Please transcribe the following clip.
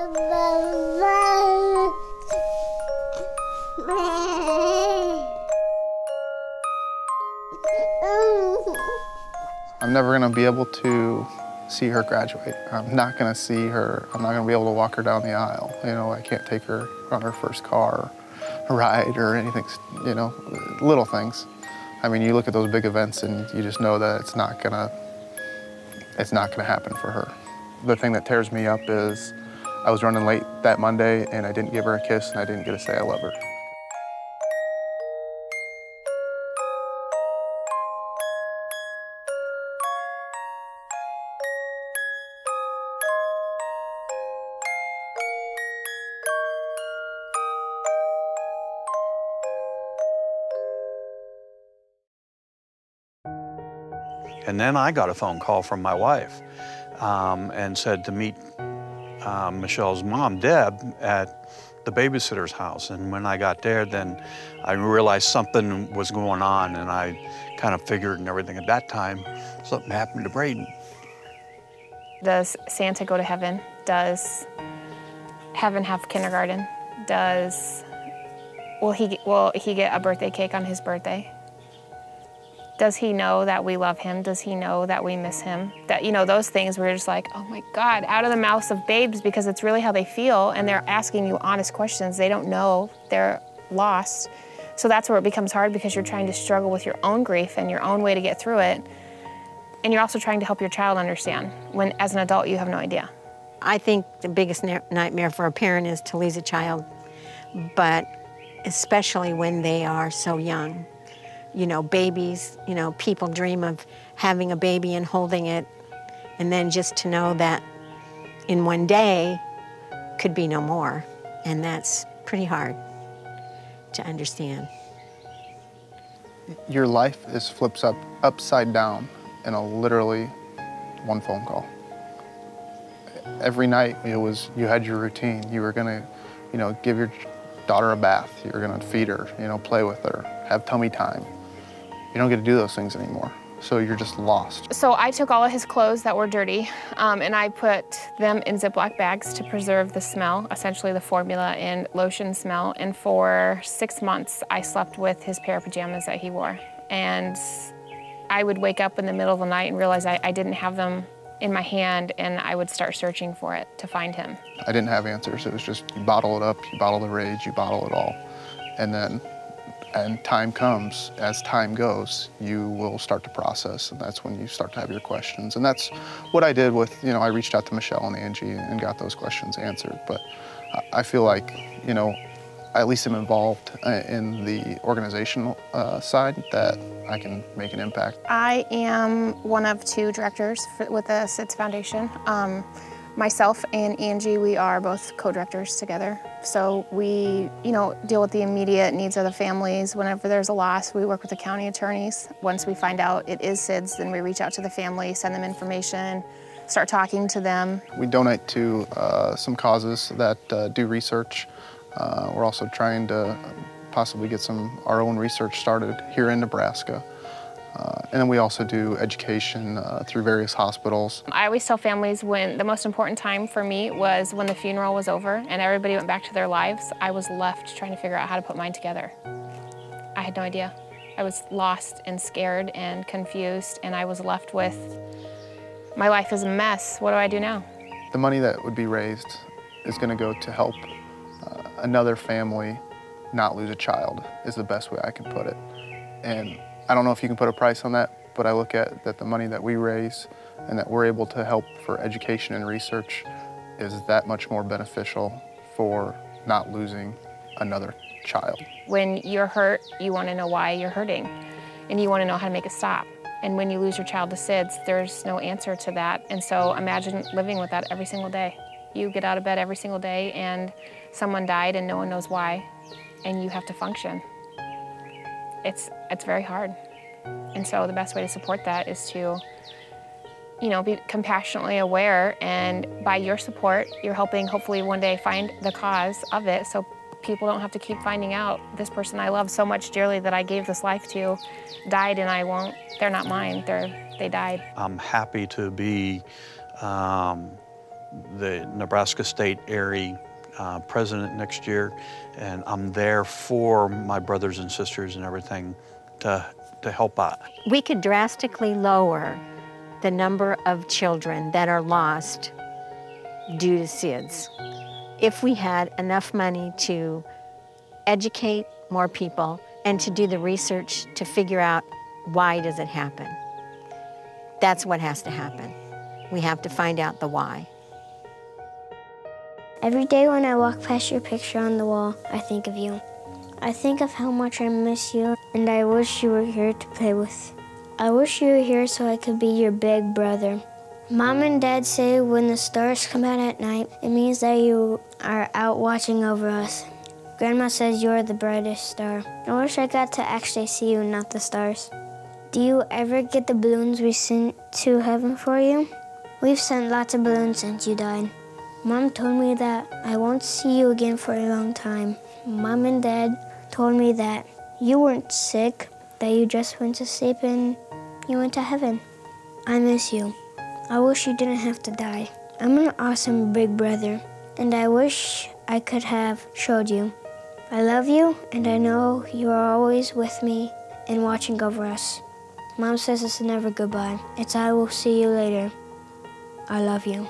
I'm never gonna be able to see her graduate. I'm not gonna see her, I'm not gonna be able to walk her down the aisle. You know, I can't take her on her first car ride or anything, you know, little things. I mean, you look at those big events and you just know that it's not gonna happen for her. The thing that tears me up is I was running late that Monday and I didn't give her a kiss and I didn't get to say I love her. And then I got a phone call from my wife and said to meet Michelle's mom, Deb, at the babysitter's house. And when I got there, then I realized something was going on, and I kind of figured and everything at that time, something happened to Braden. Does Santa go to heaven? Does heaven have kindergarten? Will he get a birthday cake on his birthday? Does he know that we love him? Does he know that we miss him? That, you know, those things where you're just like, oh my God, out of the mouths of babes, because it's really how they feel, and they're asking you honest questions. They don't know, they're lost. So that's where it becomes hard, because you're trying to struggle with your own grief and your own way to get through it. And you're also trying to help your child understand, when as an adult you have no idea. I think the biggest nightmare for a parent is to lose a child, but especially when they are so young. You know, babies, you know, people dream of having a baby and holding it, and then just to know that in one day could be no more. And that's pretty hard to understand. Your life is flips upside down in literally one phone call. Every night you had your routine. You were gonna, you know, give your daughter a bath. You were gonna feed her, you know, play with her, have tummy time. You don't get to do those things anymore, so you're just lost. So I took all of his clothes that were dirty, and I put them in Ziploc bags to preserve the smell, essentially the formula and lotion smell. And for 6 months, I slept with his pair of pajamas that he wore. And I would wake up in the middle of the night and realize I didn't have them in my hand, and I would start searching for it to find him. I didn't have answers. It was just, you bottle it up, you bottle the rage, you bottle it all. And time comes, as time goes, you will start to process, and that's when you start to have your questions. And that's what I did with, you know, I reached out to Michelle and Angie and got those questions answered. But I feel like, you know, I at least am involved in the organizational side, that I can make an impact. I am one of 2 directors with the SIDS Foundation. Myself and Angie, we are both co-directors together. So we, you know, deal with the immediate needs of the families. Whenever there's a loss, we work with the county attorneys. Once we find out it is SIDS, then we reach out to the family, send them information, start talking to them. We donate to some causes that do research. We're also trying to possibly get our own research started here in Nebraska. And then we also do education through various hospitals. I always tell families when the most important time for me was when the funeral was over and everybody went back to their lives. I was left trying to figure out how to put mine together. I had no idea. I was lost and scared and confused, and I was left with, my life is a mess. What do I do now? The money that would be raised is going to go to help another family not lose a child, is the best way I can put it. And I don't know if you can put a price on that, but I look at that the money that we raise and that we're able to help for education and research is that much more beneficial for not losing another child. When you're hurt, you want to know why you're hurting, and you want to know how to make it stop. And when you lose your child to SIDS, there's no answer to that. And so imagine living with that every single day. You get out of bed every single day and someone died and no one knows why, and you have to function. It's very hard. And so the best way to support that is to, you know, be compassionately aware, and by your support, you're helping hopefully one day find the cause of it, so people don't have to keep finding out this person I love so much dearly that I gave this life to died, and I won't, they're not mine, they died. I'm happy to be the Nebraska State Area president next year, and I'm there for my brothers and sisters and everything to help out. We could drastically lower the number of children that are lost due to SIDS if we had enough money to educate more people and to do the research to figure out why does it happen. That's what has to happen. We have to find out the why. Every day when I walk past your picture on the wall, I think of you. I think of how much I miss you, and I wish you were here to play with. I wish you were here so I could be your big brother. Mom and Dad say when the stars come out at night, it means that you are out watching over us. Grandma says you're the brightest star. I wish I got to actually see you, not the stars. Do you ever get the balloons we sent to heaven for you? We've sent lots of balloons since you died. Mom told me that I won't see you again for a long time. Mom and Dad told me that you weren't sick, that you just went to sleep and you went to heaven. I miss you. I wish you didn't have to die. I'm an awesome big brother, and I wish I could have showed you. I love you, and I know you are always with me and watching over us. Mom says it's never goodbye. It's I will see you later. I love you.